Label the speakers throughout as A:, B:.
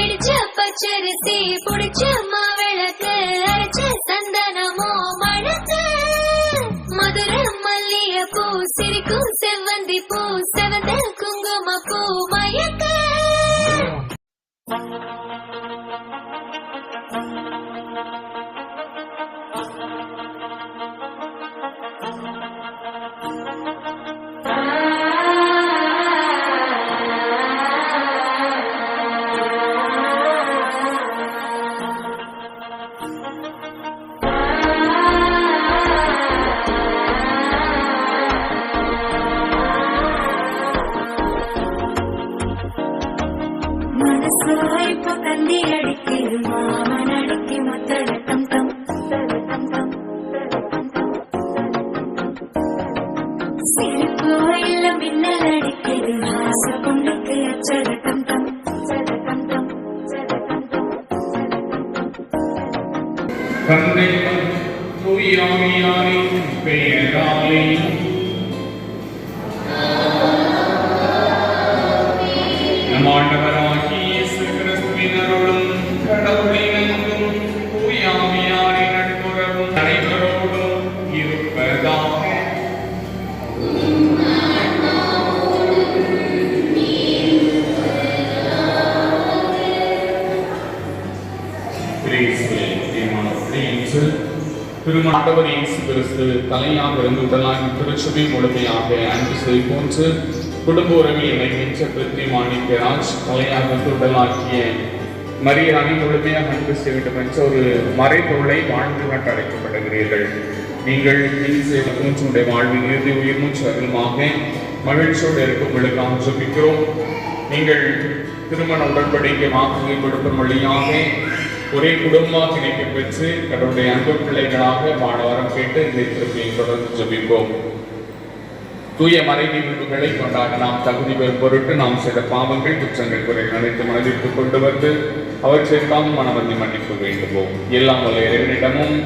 A: இடிச்ச பச்சரிசி புடிச்ச மாவிளக்கு அரைச்ச சந்தனமோ மணக்கு மதுர மல்லிய பூ சிரிக்கும் செவ்வந்தி பூ செவந்த குங்கும பூ மயக்க
B: தந்தைக்கும் தூயாவியாரின் பெயராலே நம் ஆண்டவராகிய இயேசு கிறிஸ்துவின் அருளும் கடவுளின் அன்பும் தூயாவியாரின் நட்புறவும் அனைவரோடும் இருப்பதாக. திருமணவர் இயேசு கிறிஸ்து தலையாக இருந்து உடலாகி திருச்சபை முழுமையாக அன்பு செய்து போன்று குடும்ப உறவில் இணைகின்ற பிரித்தி மாணிக்கராஜ் தலையாக இருந்து உடலாக்கிய மரியாதை முழுமையாக அன்பு செய்ய வேண்டும் என்ற ஒரு மறைபொருளை வாழ்ந்து காட்ட அழைக்கப்படுகிறீர்கள். நீங்கள் மூச்சுடைய வாழ்வின் இறுதி உயிர் மூச்சு அருளுமாக மகிழ்ச்சியோடு இருக்கும்பொழுதாக ஜெபிக்கிறோம். நீங்கள் திருமண உடன்படிக்கை வாக்குறுதி கொடுக்கும் வழியாக ஒரே குடும்பமாக இணைக்க பெற்று கடவுளுடைய அன்பு பிள்ளைகளாக மாணவரம் கேட்டு இந்த திருப்பியை தொடர்ந்து ஜெபிப்போம். தூய மறை நிகழ்வுகளை கொண்டாட நாம் தகுதி பெறும் பொருட்டு நாம் செய்த பாவங்கள் குற்றங்கள் குறைகள் அனைத்து மனதிற்கு கொண்டு வந்து அவற்றையெல்லாம் மனவந்தி மன்னிப்பு வேண்டுவோம். எல்லாம் வல்ல இறைவனிடமும்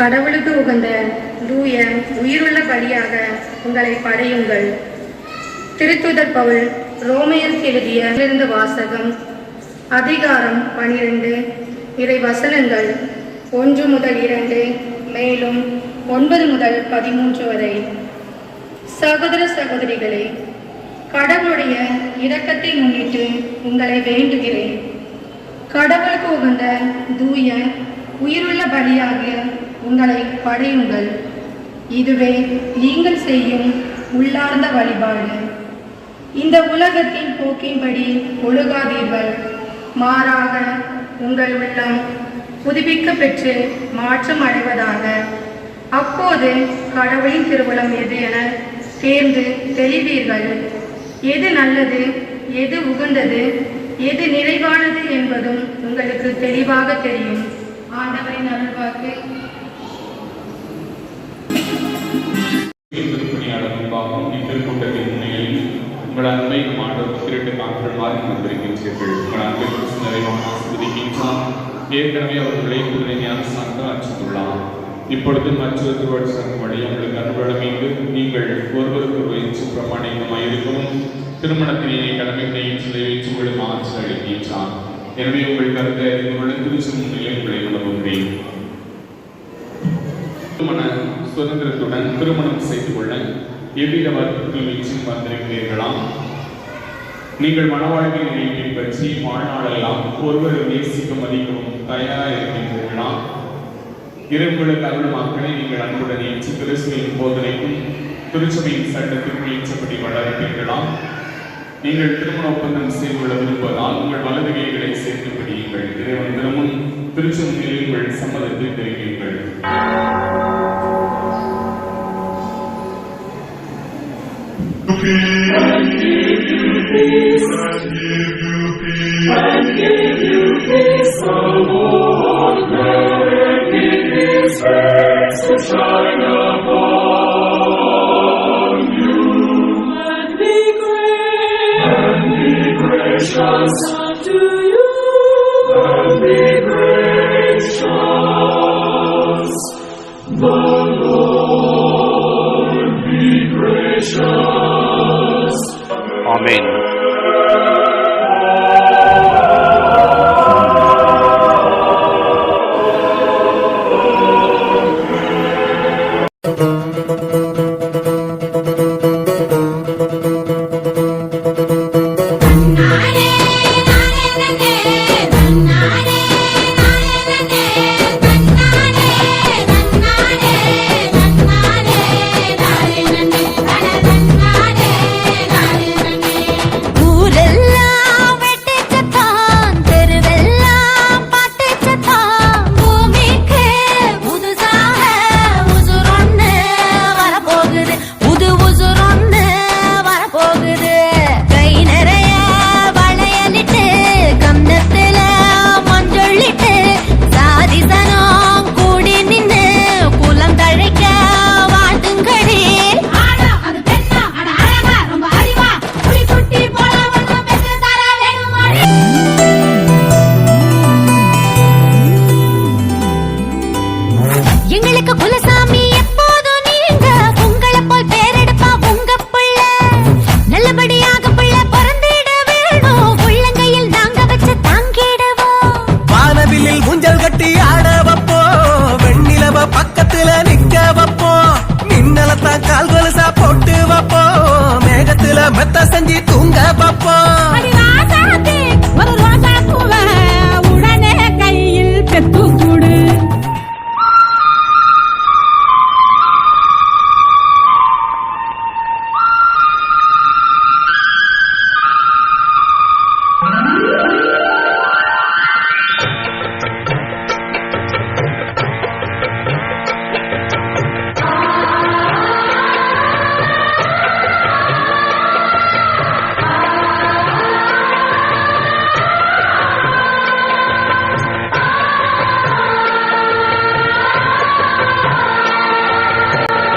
C: கடவுளுக்கு உகந்த தூய உயிருள்ள பலியாக உங்களை படையுங்கள். திருத்துதர் பவுல் ரோமையருக்கு எழுதிய வாசகம். அதிகாரம் 12, இறை வசனங்கள் 1 முதல் 2, மேலும் 9 முதல் 13 வரை. சகோதர சகோதரிகளே, கடவுளுடைய இரக்கத்தை முன்னிட்டு உங்களை வேண்டுகிறேன். கடவுளுக்கு உகந்த தூய உயிருள்ள பலியாகிய உங்களை படையுங்கள். இதுவே நீங்கள் செய்யும் உள்ளார்ந்த வழிபாடு. இந்த உலகத்தின் போக்கின்படி ஒழுகாதீர்கள், மாறாக உங்கள் உள்ளம் புதுப்பிக்க பெற்று மாற்றம் அடைவதாக. அப்போது கடவுளின் திருவுளம் எது என தேர்ந்து தெளிவீர்கள். எது நல்லது, எது உகந்தது, எது நிறைவானது என்பதும் உங்களுக்கு தெளிவாக தெரியும். ஆண்டவரின் அருள்வாக்கு.
B: இத்திருக்கூட்டத்தின் முன்னிலையில் உங்கள் அன்பை ஆண்டவர் திருட்டு காக்கிறமாறு வந்திருக்கின்றீர்கள். உங்கள் அன்பை நிறைவான ஆசிர்வதிக்கின்றான். ஏற்கனவே அவர்களை ஞானஸ்நானத்தை அச்சுள்ளார். இப்பொழுது மற்றொரு திருவள்ளுவர் வழி உங்களுக்கு அன்பழமைந்து நீங்கள் ஒருவருக்கு வயிற்று பிரமாணிக்கமாக இருக்கவும் திருமணத்தினை கடமைகளை நிறைவேற்றி உங்களுக்கு ஆற்றல் அளிக்கின்றான். எனவே உங்கள் கருத்தை அறிந்துள்ள திருச்சி முன்னிலை உங்களை உணவுகிறேன். திருமண சுதந்திரத்துடன் திருமணம் செய்து கொள்ள எவ்வித வற்புறுத்தல் வீச்சும் வந்திருக்கிறீர்களாம். நீங்கள் மனவாழ்க்கையை பின்பற்றி வாழ்நாளெல்லாம் ஒருவரை நேசிக்க மதிக்கவும் தயாராக இருக்கின்றீர்களா? இறைவனுக்கு அருள் மக்களை நீங்கள் அன்புடன் ஏற்று கிறிஸ்துவின் போதனைக்கும் திருச்சபையின் சட்டத்திற்கும் ஏற்றபடி வளர்ப்பீர்களா? நீங்கள் திருமண ஒப்பந்தம் செய்துள்ள விருப்பதால் உங்கள் வலது கைகளை சேர்த்து பிடியுங்கள். இறைவன் தினமும் திருச்சபையில் உங்கள் சம்மதத்தை தெரிவியுங்கள்.
D: To shine upon you and be gracious unto you and be gracious. The Lord be gracious.
E: Amen.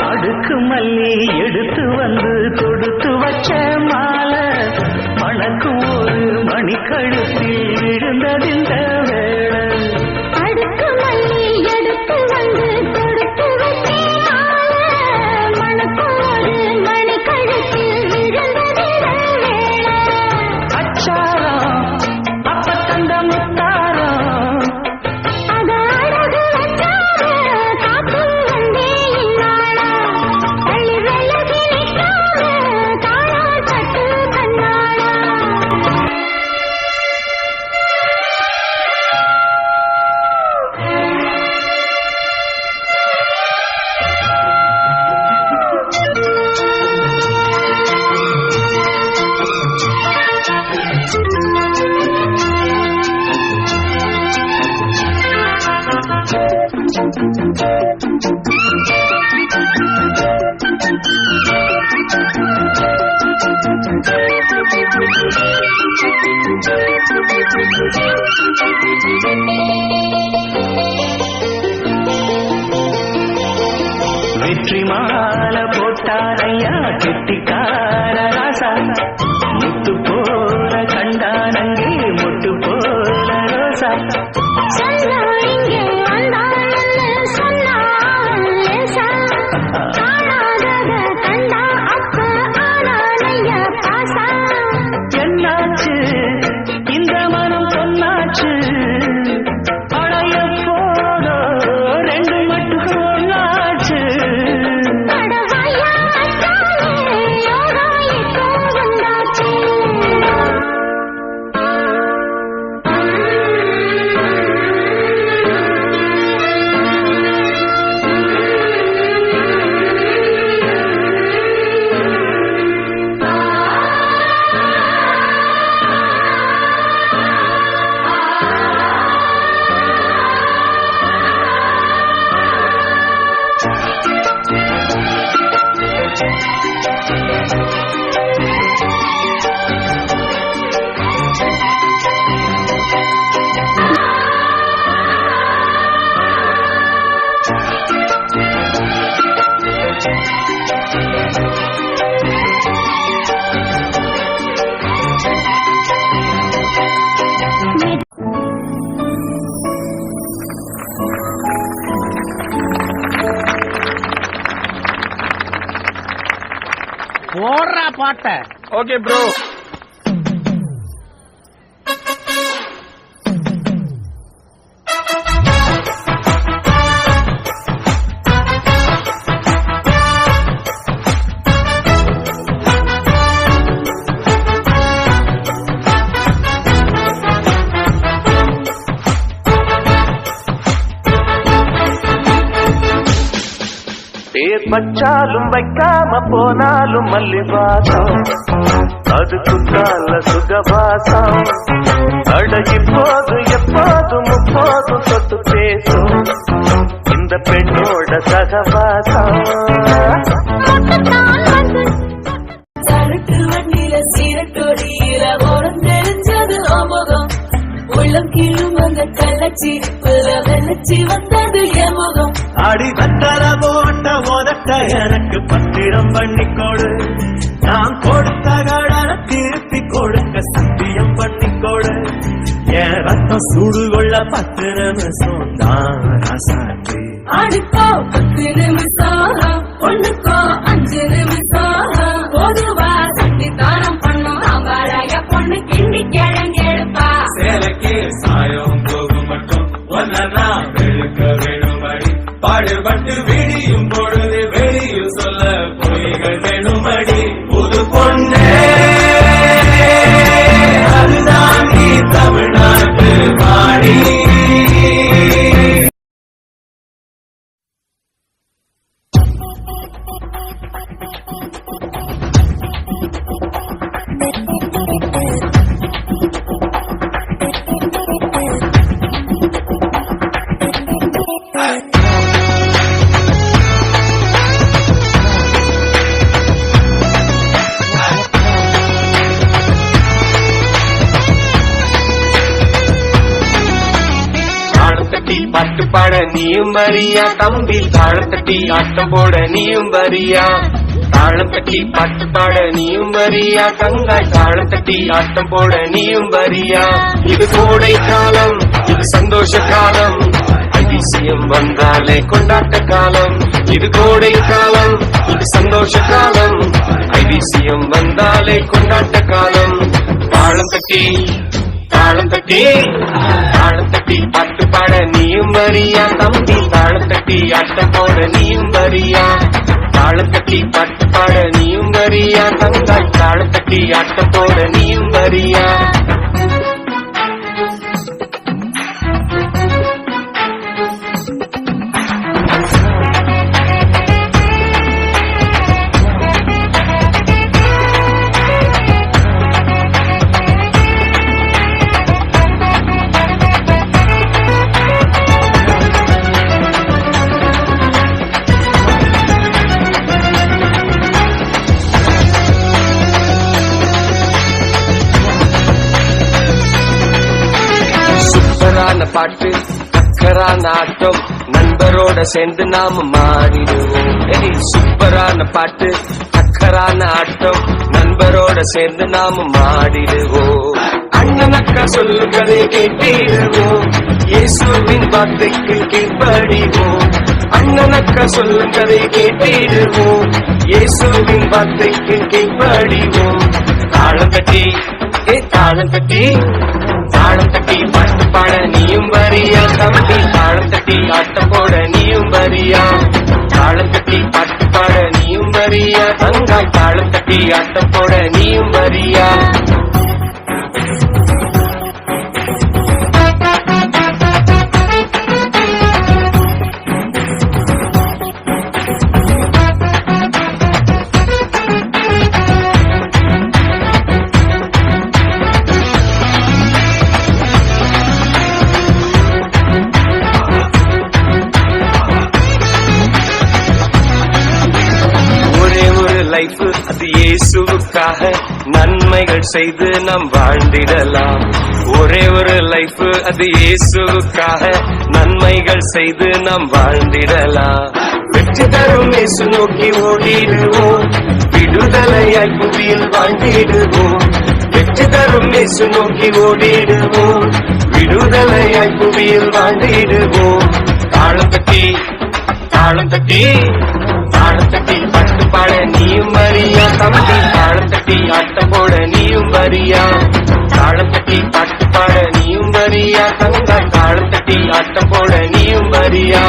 F: அடுக்கு மல்லி எடுத்து வந்து
E: வெற்றி மாலை போட்டாரையா கெட்டிக்கார ராசா முத்து போல கண்டானங்கே முட்டு போல ரோசா என்னாச்சு இந்த மனம் பொன்னாச்சு அடைய போதோ ரெண்டு மட்டும் ஒன்னாச்சு
F: போடுறா பாட்ட.
B: Okay bro.
E: பேர் வச்சாலும் வைக்காம போனாலும் மல்லிவாசம் அது குத்தால சுகவாசம் அடகி போது எப்போதும் முப்போதும் தொட்டு பேசும் இந்த பெண்ணோட சகவாசம்.
G: சரக்கு வண்டியில சீரக்கொடியில ஓரம் தெரிஞ்சது அமுகம் உள்ளம் கீழும் அந்த கள்ளச்சிரிப்புல வெள்ளச்சி வந்தது எமுகம்.
E: அடி வத்தர போட்ட உதட்ட எனக்கு பத்திரம் பண்ணிக்கொடு நான் கொடுத்த கடன திருப்பி கொடுக்க சத்தியம் பண்ணிக்கொடு என் ரத்தம் சூடு கொள்ள 10 நிமிஷம் தான் சாட்சி.
G: ஆடிக்கோ 10 நிமிஷம் பொண்ணுக்கோ 5 நிமிஷம் பொதுவா சட்டி தானம் பண்ணும் அவராய பொண்ணு கிண்டி கிழங்கெடுப்பா
D: சேலைக்கு சாயம் போகும் மட்டும் ஒன்னா வெளுக்க வேணுமடி பாடுபட்டு விடியும் பொழுது வெளியில் சொல்ல பொய்கள் வேணுமடி புது பொண்ணே அதுதான் நீ தமிழ்நாட்டு பாடி.
H: பாட்டு பாட நீயும் வரியா தம்பி தாளம் தட்டி ஆட்டம் போட நீயும் வரியா தாளம் தட்டி பாட்டு பாட நீயும் வரியா தங்காய் தாளம் தட்டி ஆட்டம் போட நீயும் வரியா. இது கோடை காலம் இது சந்தோஷ காலம் அதிசயம் வந்தாலே கொண்டாட்ட காலம். இது கோடை காலம் இது சந்தோஷ காலம் அதிசயம் வந்தாலே கொண்டாட்ட காலம். தாளம் தட்டி தாளம் தட்டி தாளம் தட்டி பாட்டு பாட நீயும் வரியா தம்பி தாளம் தட்டி ஆட்டம் போட நீயும் வரியா தாளம் தட்டி பாட்டு பாட நீயும் வரியா தங்காய் தாளம் தட்டி ஆட்டம் போட நீயும் வரியா. சூப்பரான பாட்டு அக்கறான ஆட்டம் நண்பரோட சேர்ந்து நாம மாறிடுவோம். சூப்பரான பாட்டு அக்கறான ஆட்டம் நண்பரோட சேர்ந்து நாம மாறிடுவோம். அண்ணனக்கா சொல்லும் கதை கேட்டிடுவோம். இயேசுவின் வார்த்தைக்கு கீழ்ப்படிவோம். அண்ணனக்கா சொல்லும் கதை கேட்டிடுவோம். இயேசுவின் வார்த்தைக்கு கீழ்ப்படிவோம். தாளம் தட்டி தாளம் தட்டி தாளம் தட்டி பாட்டு பாட நீயும் வரியா தம்பி. தாளம் தட்டி ஆட்டம் போட நீயும் வரியா. தாளம் தட்டி பாட்டு பாட நீயும் வரியா தங்காய். தாளம் தட்டி ஆட்டம் போட நீயும் வரியா. லைஃப் அது இயேசுவுக்காக நன்மைகள் செய்து நாம் வாழ்ந்திடலாம். ஒரே ஒரு லைஃப் அது இயேசுவுக்காக நன்மைகள் செய்து நாம் வாழ்ந்திடலாம். வெற்றி தரும் இயேசு நோக்கி ஓடிடுவோம். விடுதலையாய் புவியில் வாழ்ந்திடுவோம். வெற்றி தரும் இயேசு நோக்கி ஓடிடுவோம். விடுதலையாய் புவியில் வாழ்ந்திடுவோம். தாளம் தட்டி தாளம் தட்டி தாளம் தட்டி பாட்டு பாட நீயும் வரியா தம்பி. தாளம் தட்டி ஆட்டம் போட நீயும் வரியா. தாளம் தட்டி பாட்டு பாட நீயும் வரியா தங்காய். தாளம் தட்டி ஆட்டம் போட நீயும் வரியா.